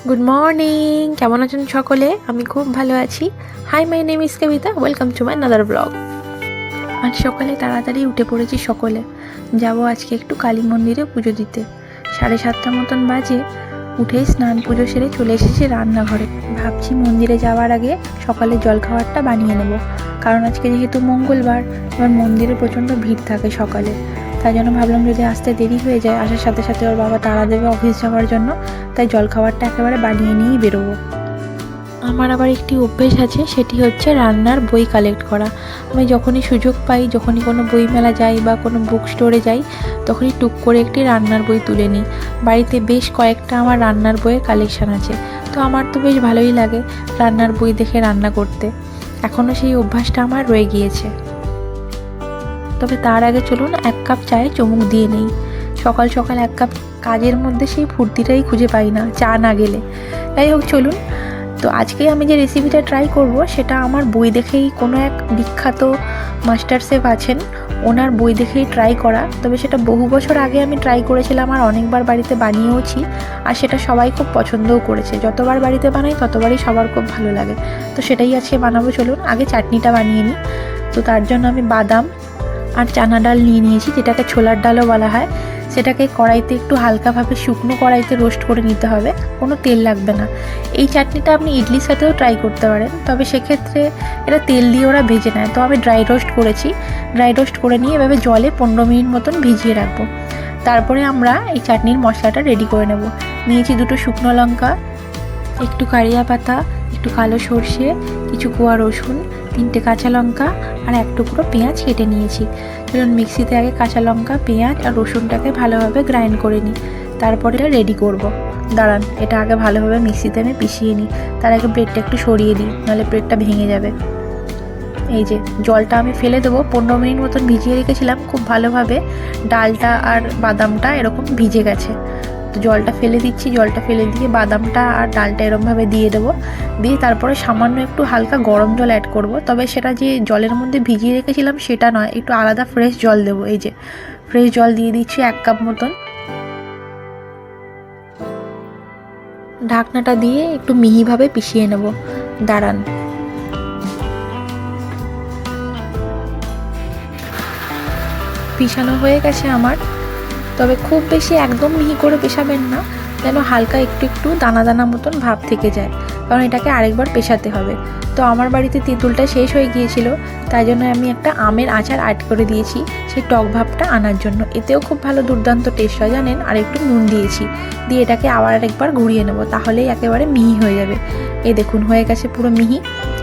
Good morning, কেমন আছেন সকলে? আমি খুব ভালো আছি। Hi, my name is Kavita, welcome to my another blog. আজ সকালে তাড়াতাড়ি উঠে পড়েছি সকলে। যাব আজকে একটু কালী মন্দিরে পুজো দিতে। 7:30 মতন বাজে। উঠেই স্নান পুজো সেরে চলে এসেছি রান্নাঘরে। ভাবছি মন্দিরে যাওয়ার আগে সকালে জলখাবারটা বানিয়ে নেব, কারণ আজকে যেহেতু মঙ্গলবার, এবার মন্দিরে প্রচণ্ড ভিড় থাকে সকালে। তাই জন্য ভাবলাম যদি আসতে দেরি হয়ে যায়, আসার সাথে সাথে ওর বাবা তাড়া দেবে অফিস যাওয়ার জন্য, তাই জলখাবারটা একেবারে বানিয়ে নিয়েই বেরোবো। আমার আবার একটি অভ্যেস আছে, সেটি হচ্ছে রান্নার বই কালেক্ট করা। আমি যখনই সুযোগ পাই, যখনই কোনো বই মেলা যাই বা কোনো বুক স্টোরে যাই, তখনই টুক করে একটি রান্নার বই তুলে নিই। বাড়িতে বেশ কয়েকটা আমার রান্নার বইয়ের কালেকশান আছে, তো আমার তো বেশ ভালোই লাগে রান্নার বই দেখে রান্না করতে। এখনও সেই অভ্যাসটা আমার রয়ে গিয়েছে। তবে তার আগে চলুন 1 কাপ চায়ে চুমুক দিয়ে নেই। সকাল সকাল 1 কাপ কাজের মধ্যে সেই ফুর্তিটাই খুঁজে পাই না চা না গেলে। যাই হোক, চলুন। তো আজকে আমি যে রেসিপিটা ট্রাই করব, সেটা আমার বই দেখেই, কোনো এক বিখ্যাত মাস্টার শেফ আছেন, ওনার বই দেখেই ট্রাই করা। তবে সেটা বহু বছর আগে আমি ট্রাই করেছিলাম, আর অনেকবার বাড়িতে বানিয়েওছি, আর সেটা সবাই খুব পছন্দও করেছে। যতবার বাড়িতে বানাই ততবারই সবার খুব ভালো লাগে। তো সেটাই আজকে বানাবো। চলুন আগে চাটনিটা বানিয়ে নিই। তো তার জন্য আমি বাদাম আর চানা ডাল নিয়ে নিয়েছি, যেটাকে ছোলার ডালও বলা হয়। সেটাকে কড়াইতে একটু হালকাভাবে শুকনো কড়াইতে রোস্ট করে নিতে হবে, কোনো তেল লাগবে না। এই চাটনিটা আপনি ইডলির সাথেও ট্রাই করতে পারেন, তবে সেক্ষেত্রে এটা তেল দিয়ে ওরা ভেজে নেয়। তো আমি ড্রাই রোস্ট করেছি। ড্রাই রোস্ট করে নিয়ে এভাবে জলে 15 মিনিট মতন ভিজিয়ে রাখবো। তারপরে আমরা এই চাটনির মশলাটা রেডি করে নেব। নিয়েছি 2টো শুকনো লঙ্কা, একটু কারিয়া পাতা, একটু কালো সর্ষে, কিছু কোয়া রসুন, 3টে কাঁচা লঙ্কা আর 1 টুকরো পেঁয়াজ কেটে নিয়েছি। চলুন মিক্সিতে আগে কাঁচা লঙ্কা, পেঁয়াজ আর রসুনটাকে ভালোভাবে গ্রাইন্ড করে নিই, তারপরে এটা রেডি করব। দাঁড়ান, এটা আগে ভালোভাবে মিক্সিতে আমি পিষিয়ে নিই। তার আগে ব্রেডটা একটু সরিয়ে দিই, নাহলে ব্রেডটা ভেঙে যাবে। এই যে জলটা আমি ফেলে দেবো। 15 মিনিট মতন ভিজিয়ে রেখেছিলাম, খুব ভালোভাবে ডালটা আর বাদামটা এরকম ভিজে গেছে। তো জলটা ফেলে দিচ্ছি। জলটা ফেলে দিয়ে বাদামটা আর ডালটা এরকমভাবে দিয়ে দেবো। দিয়ে তারপরে সামান্য একটু হালকা গরম জল অ্যাড করব। তবে সেটা যে জলের মধ্যে ভিজিয়ে রেখেছিলাম সেটা নয়, একটু আলাদা ফ্রেশ জল দেবো। এই যে ফ্রেশ জল দিয়ে দিচ্ছি 1 কাপ মতন। ঢাকনাটা দিয়ে একটু মিহিভাবে পিষিয়ে নেব। দাঁড়ান, পিষানো হয়ে গেছে আমার। তবে খুব বেশি একদম মিহি করে পেশাবেন না, যেন হালকা একটু একটু দানা দানা মতন ভাব থেকে যায়, কারণ এটাকে আরেকবার পেশাতে হবে। তো আমার বাড়িতে তেঁতুলটা শেষ হয়ে গিয়েছিল, তাই জন্য আমি একটা আমের আচার অ্যাড করে দিয়েছি সেই টক ভাবটা আনার জন্য। এতেও খুব ভালো দুর্দান্ত টেস্ট হয় জানেন। আর একটু নুন দিয়েছি, দিয়ে এটাকে আবার আরেকবার ঘুরিয়ে নেব, তাহলেই একেবারে মিহি হয়ে যাবে। এই দেখুন হয়ে গেছে পুরো মিহি।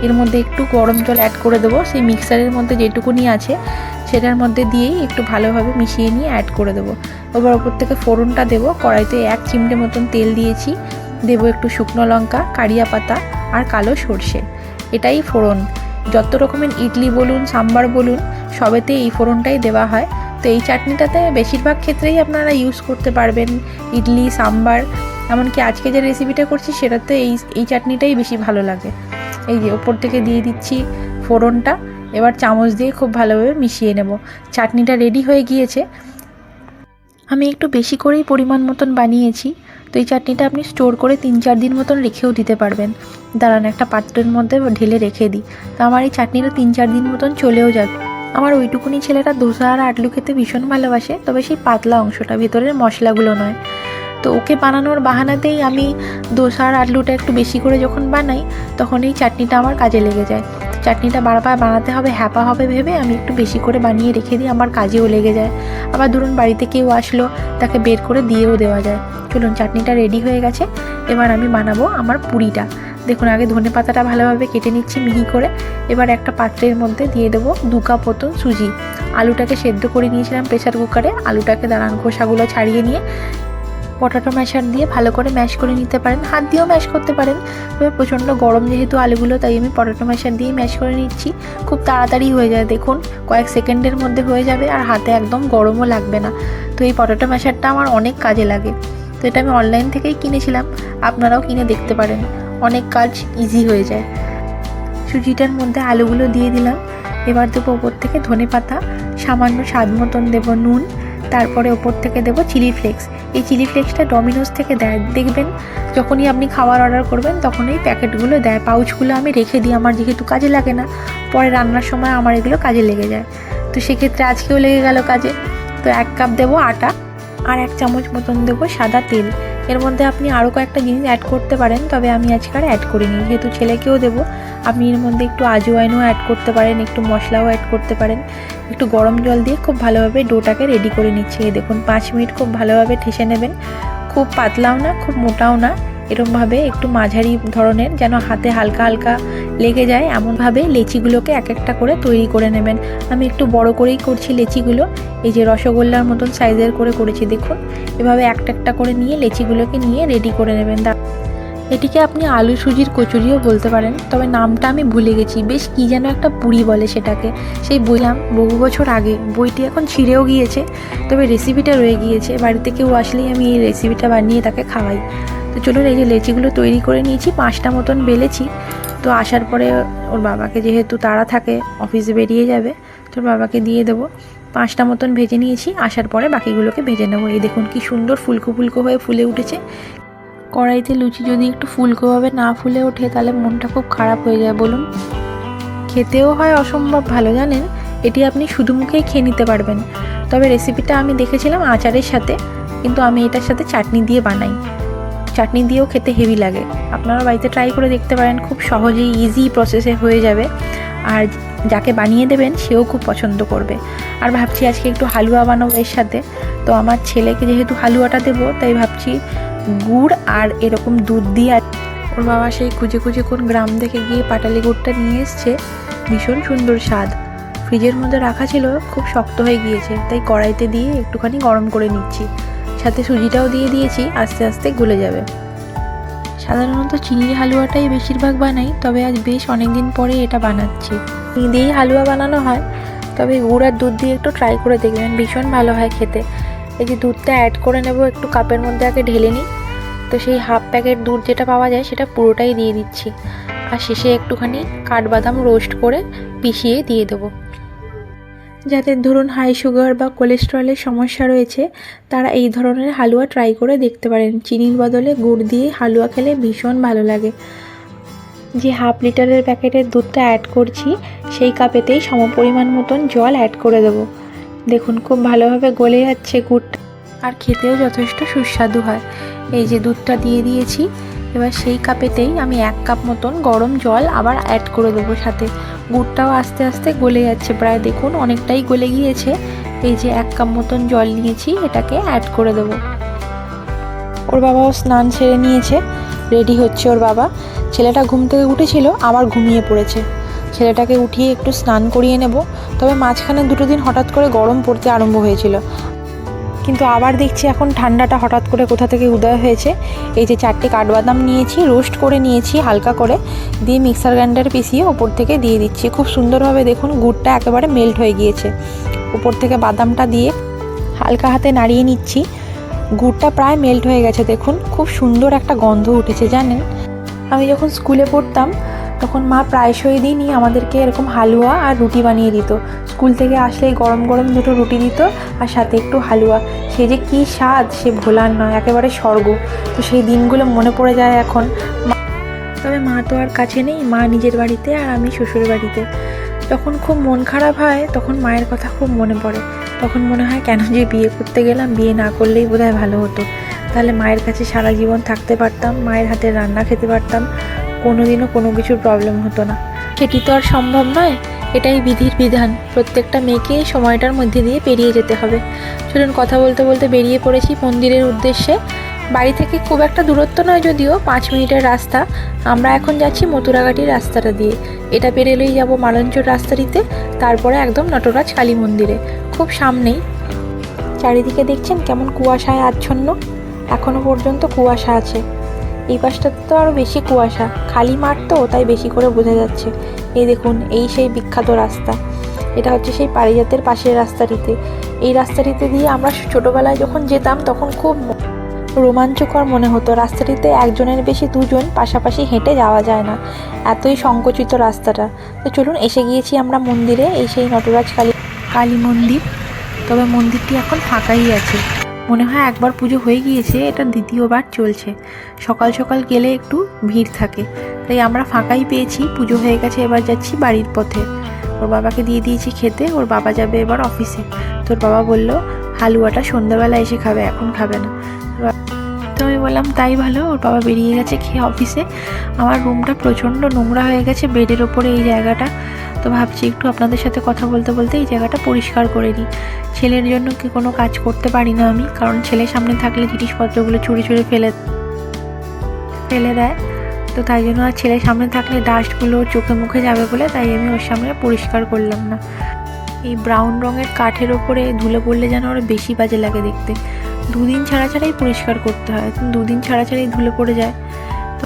এর মধ্যে একটু গরম জল অ্যাড করে দেবো, সেই মিক্সারের মধ্যে যেটুকুনি আছে সেটার মধ্যে দিয়েই একটু ভালোভাবে মিশিয়ে নিয়ে অ্যাড করে দেবো। এবার ওপর থেকে ফোড়নটা দেবো। কড়াইতে 1 চিমটে মতন তেল দিয়েছি, দেবো একটু শুকনো লঙ্কা, কারিয়া পাতা আর কালো সর্ষে। এটাই ফোড়ন। যত রকমের ইডলি বলুন, সাম্বার বলুন, সবেতে এই ফোড়নটাই দেওয়া হয়। তো এই চাটনিটাতে বেশিরভাগ ক্ষেত্রেই আপনারা ইউজ করতে পারবেন ইডলি, সাম্বার, এমনকি আজকে যে রেসিপিটা করছি সেটাতে এই চাটনিটাই বেশি ভালো লাগে। এই যে ওপর থেকে দিয়ে দিচ্ছি ফোড়নটা। এবার চামচ দিয়ে খুব ভালোভাবে মিশিয়ে নেব। চাটনিটা রেডি হয়ে গিয়েছে। আমি একটু বেশি করেই পরিমাণ মতন বানিয়েছি। তো এই চাটনিটা আপনি স্টোর করে 3-4 দিন মতন রেখেও দিতে পারবেন। দাঁড়ান, একটা পাত্রের মধ্যে ঢেলে রেখে দিই। তো আমার এই চাটনিটা 3-4 দিন মতন চলেও যাবে। আমার ওইটুকুনি ছেলেটা ধোসা আর আলু খেতে ভীষণ ভালোবাসে, তবে সেই পাতলা অংশটা, ভেতরের মশলাগুলো নয়। তো ওকে বানানোর বাহানাতেই আমি ধোসা আর আলুটা একটু বেশি করে যখন বানাই, তখন এই চাটনিটা আমার কাজে লেগে যায়। চাটনিটা বারবার বানাতে হবে, হ্যাপা হবে ভেবে আমি একটু বেশি করে বানিয়ে রেখে দিই, আমার কাজেও লেগে যায়। আবার ধরুন বাড়িতে কেউ আসলো, তাকে বের করে দিয়েও দেওয়া যায়। চলুন, চাটনিটা রেডি হয়ে গেছে। এবার আমি বানাবো আমার পুরিটা। দেখুন আগে ধনে পাতাটা ভালোভাবে কেটে নিচ্ছি মিহি করে। এবার একটা পাত্রের মধ্যে দিয়ে দেবো 2 কাপ মতন সুজি। আলুটাকে সেদ্ধ করে নিয়েছিলাম প্রেসার কুকারে। আলুটাকে দাঁড়ান খোসাগুলো ছাড়িয়ে নিয়ে পটাটো ম্যাশার দিয়ে ভালো করে ম্যাশ করে নিতে পারেন, হাত দিয়েও ম্যাশ করতে পারেন। তবে প্রচণ্ড গরম যেহেতু আলুগুলো, তাই আমি পটাটো ম্যাশার দিয়ে ম্যাশ করে নিচ্ছি। খুব তাড়াতাড়ি হয়ে যায়, দেখুন কয়েক সেকেন্ডের মধ্যে হয়ে যাবে, আর হাতে একদম গরমও লাগবে না। তো এই পটাটো ম্যাশারটা আমার অনেক কাজে লাগে। তো এটা আমি অনলাইন থেকেই কিনেছিলাম, আপনারাও কিনে দেখতে পারেন, অনেক কাজ ইজি হয়ে যায়। সুজিটার মধ্যে আলুগুলো দিয়ে দিলাম। এবার দেবো ওপর থেকে ধনে পাতা, সামান্য স্বাদ মতন দেবো নুন, তারপরে ওপর থেকে দেবো চিলি ফ্লেক্স। এই চিলি ফ্লেক্সটা ডমিনোস থেকে দেয়, দেখবেন যখনই আপনি খাবার অর্ডার করবেন তখন এই প্যাকেটগুলো দেয়। পাউচগুলো আমি রেখে দিই, আমার যেহেতু কাজে লাগে না, পরে রান্নার সময় আমার এগুলো কাজে লেগে যায়। তো সেক্ষেত্রে আজকেও লেগে গেল কাজে। তো 1 কাপ দেবো আটা, আর 1 চামচ মতন দেবো সাদা তেল। এর মধ্যে আপনি আরও কয়েকটা জিনিস অ্যাড করতে পারেন, তবে আমি আজকে আর অ্যাড করিনি, যেহেতু ছেলেকেও দেবো। আপনি এর মধ্যে একটু আজওয়াইনও অ্যাড করতে পারেন, একটু মশলাও অ্যাড করতে পারেন। একটু গরম জল দিয়ে খুব ভালোভাবে ডোটাকে রেডি করে নিচ্ছি। এই দেখুন 5 মিনিট খুব ভালোভাবে ঠেসে নেবেন। খুব পাতলাও না, খুব মোটাও না, এরকমভাবে একটু মাঝারি ধরনের, যেন হাতে হালকা হালকা লেগে যায় এমনভাবে লেচিগুলোকে এক একটা করে তৈরি করে নেবেন। আমি একটু বড় করেই করছি লেচিগুলো, এই যে রসগোল্লার মতন সাইজের করে করেছি দেখুন। এভাবে একটা একটা করে নিয়ে লেচিগুলোকে নিয়ে রেডি করে নেবেন। এটিকে আপনি আলু সুজির কচুরিও বলতে পারেন, তবে নামটা আমি ভুলে গেছি, বেশ কী যেন একটা পুরি বলে সেটাকে। সেই বইলাম বহু বছর আগে, বইটি এখন ছিঁড়েও গিয়েছে, তবে রেসিপিটা রয়ে গিয়েছে। বাড়িতে কেউ আসলেই আমি এই রেসিপিটা বানিয়ে তাকে খাওয়াই। তো চলুন, এই যে লেচিগুলো তৈরি করে নিয়েছি, 5টা মতন বেলেছি। তো আসার পরে ওর বাবাকে, যেহেতু তাড়া থাকে, অফিসে বেরিয়ে যাবে, তো ওর বাবাকে দিয়ে দেবো। 5টা মতন ভেজে নিয়েছি, আসার পরে বাকিগুলোকে ভেজে নেবো। এই দেখুন কি সুন্দর ফুলকো ফুলকো হয়ে ফুলে উঠেছে। কড়াইতে লুচি যদি একটু ফুলকোভাবে না ফুলে ওঠে তাহলে মনটা খুব খারাপ হয়ে যায় বলুন। খেতেও হয় অসম্ভব ভালো, জানেন। এটি আপনি শুধু মুখেই খেয়ে নিতে পারবেন, তবে রেসিপিটা আমি দেখেছিলাম আচারের সাথে, কিন্তু আমি এটার সাথে চাটনি দিয়ে বানাই। চাটনি দিয়েও খেতে হেভি লাগে। আপনারা বাড়িতে ট্রাই করে দেখতে পারেন, খুব সহজেই ইজি প্রসেসে হয়ে যাবে, আর যাকে বানিয়ে দেবেন সেও খুব পছন্দ করবে। আর ভাবছি আজকে একটু হালুয়া বানাবো এর সাথে। তো আমার ছেলেকে যেহেতু হালুয়াটা দেবো, তাই ভাবছি গুড় আর এরকম দুধ দিয়ে। ওর বাবা সেই খুঁজে খুঁজে কোন গ্রাম থেকে গিয়ে পাটালি গুড়টা নিয়ে এসছে, ভীষণ সুন্দর স্বাদ। ফ্রিজের মধ্যে রাখা ছিল, খুব শক্ত হয়ে গিয়েছে, তাই কড়াইতে দিয়ে একটুখানি গরম করে নিচ্ছি। সাথে সুজিটাও দিয়ে দিয়েছি, আস্তে আস্তে গলে যাবে। সাধারণত চিনির হালুয়াটাই বেশিরভাগ বানাই, তবে আজ বেশ অনেক দিন পরে এটা বানাচ্ছি। চিনি দিয়েই হালুয়া বানানো হয়, তবে গুড় আর দুধ দিয়ে একটু ট্রাই করে দেখবেন, ভীষণ ভালো হয় খেতে। এই যে দুধটা অ্যাড করে নেব, একটু কাপের মধ্যে আগে ঢেলে নিই। তো সেই হাফ প্যাকেট দুধ যেটা পাওয়া যায় সেটা পুরোটাই দিয়ে দিচ্ছি, আর শেষে একটুখানি কাঠবাদাম রোস্ট করে পিষিয়ে দিয়ে দেবো। যাদের ধরুন হাই সুগার বা কোলেস্টেরলের সমস্যা রয়েছে, তারা এই ধরনের হালুয়া ট্রাই করে দেখতে পারেন। চিনির বদলে গুড় দিয়ে হালুয়া খেলে ভীষণ ভালো লাগে। যে হাফ লিটারের প্যাকেটের দুধটা অ্যাড করছি, সেই কাপেতেই সমপরিমাণ মতন জল অ্যাড করে দেবো। দেখুন খুব ভালোভাবে গলে যাচ্ছে গুড়টা, আর খেতেও যথেষ্ট সুস্বাদু হয়। এই যে দুধটা দিয়ে দিয়েছি, এবার সেই কাপেতেই আমি 1 কাপ মতন গরম জল আবার অ্যাড করে দেবো সাথে। গুড়টাও আস্তে আস্তে গলে যাচ্ছে, প্রায় দেখুন অনেকটাই গলে গিয়েছে। এই যে 1 কাপ মতন জল নিয়েছি, এটাকে অ্যাড করে দেবো। ওর বাবাও স্নান সেরে নিয়েছে, রেডি হচ্ছে ওর বাবা। ছেলেটা ঘুম থেকে উঠেছিল, আবার ঘুমিয়ে পড়েছে। ছেলেটাকে উঠিয়ে একটু স্নান করিয়ে নেব। তবে মাঝখানে 2 দিন হঠাৎ করে গরম পড়তে আরম্ভ হয়েছিল, কিন্তু আবার দেখছি এখন ঠান্ডাটা হঠাৎ করে কোথা থেকে উদয় হয়েছে। এই যে 4টে কাঠবাদাম নিয়েছি, রোস্ট করে নিয়েছি হালকা করে, দিয়ে মিক্সার গ্রাইন্ডারে পিষিয়ে ওপর থেকে দিয়ে দিচ্ছি। খুব সুন্দরভাবে দেখুন গুড়টা একেবারে মেল্ট হয়ে গিয়েছে। উপর থেকে বাদামটা দিয়ে হালকা হাতে নাড়িয়ে নিচ্ছি। গুড়টা প্রায় মেল্ট হয়ে গেছে, দেখুন খুব সুন্দর একটা গন্ধ উঠেছে। জানেন, আমি যখন স্কুলে পড়তাম তখন মা প্রায়শই দিনই আমাদেরকে এরকম হালুয়া আর রুটি বানিয়ে দিত। স্কুল থেকে আসলেই গরম গরম 2টো রুটি দিত, আর সাথে একটু হালুয়া। সে যে কী স্বাদ, সে ভোলার নয়, একেবারে স্বর্গ। তো সেই দিনগুলো মনে পড়ে যায় এখন। তবে মা তো আর কাছে নেই, মা নিজের বাড়িতে আর আমি শ্বশুর বাড়িতে। যখন খুব মন খারাপ হয় তখন মায়ের কথা খুব মনে পড়ে। তখন মনে হয় কেন যে বিয়ে করতে গেলাম, বিয়ে না করলেই বোধহয় ভালো হতো। তাহলে মায়ের কাছে সারা জীবন থাকতে পারতাম, মায়ের হাতের রান্না খেতে পারতাম, কোনোদিনও কোনো কিছুর প্রবলেম হতো না। সেটি তো আর সম্ভব নয়, এটাই বিধির বিধান। প্রত্যেকটা মেয়েকে এই সময়টার মধ্যে দিয়ে পেরিয়ে যেতে হবে। চলুন, কথা বলতে বলতে বেরিয়ে পড়েছি মন্দিরের উদ্দেশ্যে। বাড়ি থেকে খুব একটা দূরত্ব নয়, যদিও 5 মিনিটের রাস্তা। আমরা এখন যাচ্ছি মথুরাঘাটির রাস্তাটা দিয়ে। এটা পেরোলেই যাব মালঞ্চর রাস্তাটিতে, তারপরে একদম নটরাজ কালী মন্দিরে, খুব সামনেই। চারিদিকে দেখছেন কেমন কুয়াশায় আচ্ছন্ন, এখনও পর্যন্ত কুয়াশা আছে। এই পাশটাতে তো আরও বেশি কুয়াশা, খালি মাঠ তো, তাই বেশি করে বোঝা যাচ্ছে। এই দেখুন, এই সেই বিখ্যাত রাস্তা। এটা হচ্ছে সেই পারিজাতের পাশের রাস্তাটিতে। এই রাস্তাটিতে দিয়ে আমরা ছোটোবেলায় যখন যেতাম তখন খুব রোমাঞ্চকর মনে হতো। রাস্তাটিতে একজনের বেশি 2জন পাশাপাশি হেঁটে যাওয়া যায় না, এতই সংকুচিত রাস্তাটা। তো চলুন, এসে গিয়েছি আমরা মন্দিরে, এই সেই নটরাজ কালী মন্দির। তো তবে মন্দিরটি এখন ফাঁকাই আছে। মনে হয় একবার পুজো হয়ে গিয়েছে, এটা দ্বিতীয়বার চলছে। সকাল সকাল গেলে একটু ভিড় থাকে, তাই আমরা ফাঁকাই পেয়েছি। পুজো হয়ে গেছে, এবার যাচ্ছি বাড়ির পথে। ওর বাবাকে দিয়ে দিয়েছি খেতে, ওর বাবা যাবে এবার অফিসে। তোর বাবা বলল হালুয়াটা সন্ধ্যাবেলা এসে খাবে, এখন খাবে না। তো আমি বললাম তাই ভালো। ওর বাবা বেরিয়ে গেছে খেয়ে অফিসে। আমার রুমটা প্রচণ্ড নোংরা হয়ে গেছে, বেডের ওপরে এই জায়গাটা। তো ভাবছি একটু আপনাদের সাথে কথা বলতে বলতে এই জায়গাটা পরিষ্কার করে দিই। ছেলের জন্য কি কোনো কাজ করতে পারি না আমি, কারণ ছেলের সামনে থাকলে জিনিসপত্রগুলো চুরি চুরি ফেলে দেয়। তো তাই জন্য আর ছেলের সামনে থাকলে ডাস্টগুলো চোখে মুখে যাবে বলে তাই আমি ওর সামনে পরিষ্কার করলাম না। এই ব্রাউন রঙের কাঠের ওপরে ধুলো পড়লে যেন আরও বেশি বাজে লাগে দেখতে। দুদিন ছাড়া ছাড়াই পরিষ্কার করতে হয়, দুদিন ছাড়া ছাড়াই ধুলো পড়ে যায়। তো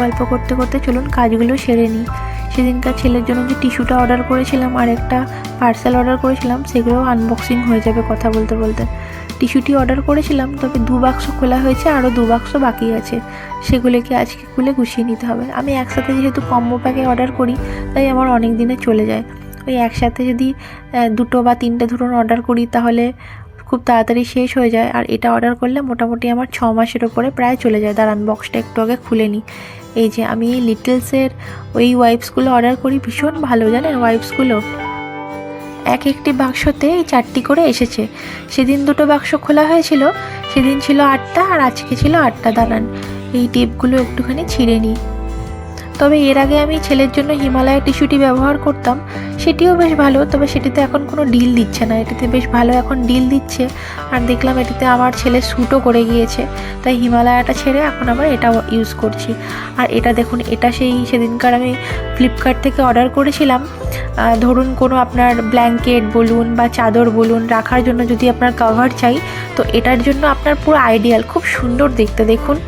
গল্প করতে করতে চলুন কাজগুলো সেরে নিই। সেদিনকার ছেলের জন্য যে টিস্যুটা অর্ডার করেছিলাম আর একটা পার্সেল অর্ডার করেছিলাম, সেগুলোও আনবক্সিং হয়ে যাবে কথা বলতে বলতে। টিস্যুটি অর্ডার করেছিলাম, তবে 2 বাক্স খোলা হয়েছে, আরও 2 বাক্স বাকি আছে। সেগুলোকে আজকে খুলে গুছিয়ে নিতে হবে। আমি একসাথে যেহেতু কম্বো প্যাকে অর্ডার করি, তাই আমার অনেক দিনে চলে যায়। ওই একসাথে যদি 2 বা 3টে ধরুন অর্ডার করি, তাহলে খুব তাড়াতাড়ি শেষ হয়ে যায়। আর এটা অর্ডার করলে মোটামুটি আমার 6 মাসের ওপরে প্রায় চলে যায়। দাঁড়ান বক্সটা একটু আগে খুলে নিই। এই যে আমি এই লিটলসের ওই ওয়াইপসগুলো অর্ডার করি, ভীষণ ভালো জানেন ওয়াইপসগুলো। একটি বাক্সতে এই 4টি করে এসেছে। সেদিন 2টো বাক্স খোলা হয়েছিল, সেদিন ছিল 8টা আর আজকে ছিল 8টা। দাঁড়ান এই টেপগুলো একটুখানি ছিঁড়ে নিই। তবে এর আগে আমি ছেলের জন্য হিমালয় টিস্যুটি ব্যবহার করতাম, সেটিও বেশ ভালো। তবে সেটিতে এখন কোনো ডিল দিচ্ছে না, এটিতে বেশ ভালো এখন ডিল দিচ্ছে। আর দেখলাম এটিতে আমার ছেলে স্যুটও করে গিয়েছে, তাই হিমালয়াটা ছেড়ে এখন আবার এটা ইউজ করছি। আর এটা দেখুন, এটা সেদিনকার আমি ফ্লিপকার্ট থেকে অর্ডার করেছিলাম। ধরুন কোনো আপনার ব্ল্যাঙ্কেট বলুন বা চাদর বলুন রাখার জন্য যদি আপনার কভার চাই, তো এটার জন্য আপনার পুরো আইডিয়াল। খুব সুন্দর দেখতে দেখুন।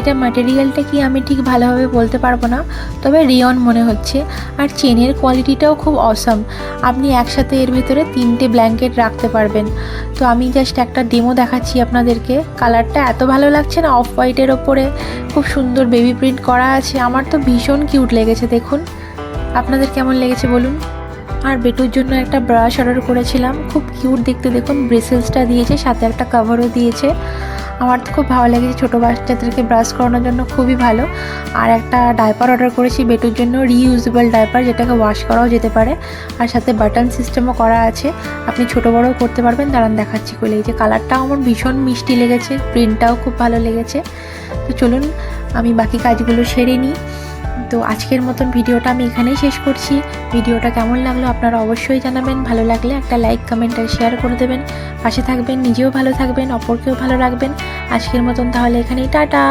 এটা ম্যাটেরিয়ালটা কি আমি ঠিক ভালোভাবে বলতে পারবো না, তবে রিয়ন মনে হচ্ছে। আর চেনের কোয়ালিটিটাও খুব অসাম। আপনি একসাথে এর ভিতরে 3টে ব্ল্যাঙ্কেট রাখতে পারবেন। তো আমি জাস্ট একটা ডেমো দেখাচ্ছি আপনাদেরকে। কালারটা এত ভালো লাগছে না, অফ হোয়াইটের ওপরে খুব সুন্দর বেবি প্রিন্ট করা আছে। আমার তো ভীষণ কিউট লেগেছে দেখুন। আপনাদের কেমন লেগেছে বলুন। আর বেটুর জন্য একটা ব্রাশ অর্ডার করেছিলাম, খুব কিউট দেখতে দেখুন। ব্রেসেলসটা দিয়েছে, সাথে একটা কভারও দিয়েছে। আমার তো খুব ভালো লেগেছে, ছোটো বাচ্চাদেরকে ব্রাশ করানোর জন্য খুবই ভালো। আর একটা ডাইপার অর্ডার করেছি বেটুর জন্য, রিইউজেবল ডাইপার, যেটাকে ওয়াশ করাও যেতে পারে। আর সাথে বাটন সিস্টেমও করা আছে, আপনি ছোটো বড়ও করতে পারবেন। দাঁড়ান দেখাচ্ছি খুলে। এই যে কালারটাও আমার ভীষণ মিষ্টি লেগেছে, প্রিন্টটাও খুব ভালো লেগেছে। তো চলুন আমি বাকি কাজগুলো সেরে নিই। তো আজকের মতন ভিডিওটা আমি এখানেই শেষ করছি। ভিডিওটা কেমন লাগলো আপনারা অবশ্যই জানাবেন। ভালো লাগলে একটা লাইক কমেন্ট আর শেয়ার করে দেবেন। পাশে থাকবেন, নিজেও ভালো থাকবেন, অপরকেও ভালো রাখবেন। আজকের মতন তাহলে এখানেই টাটা।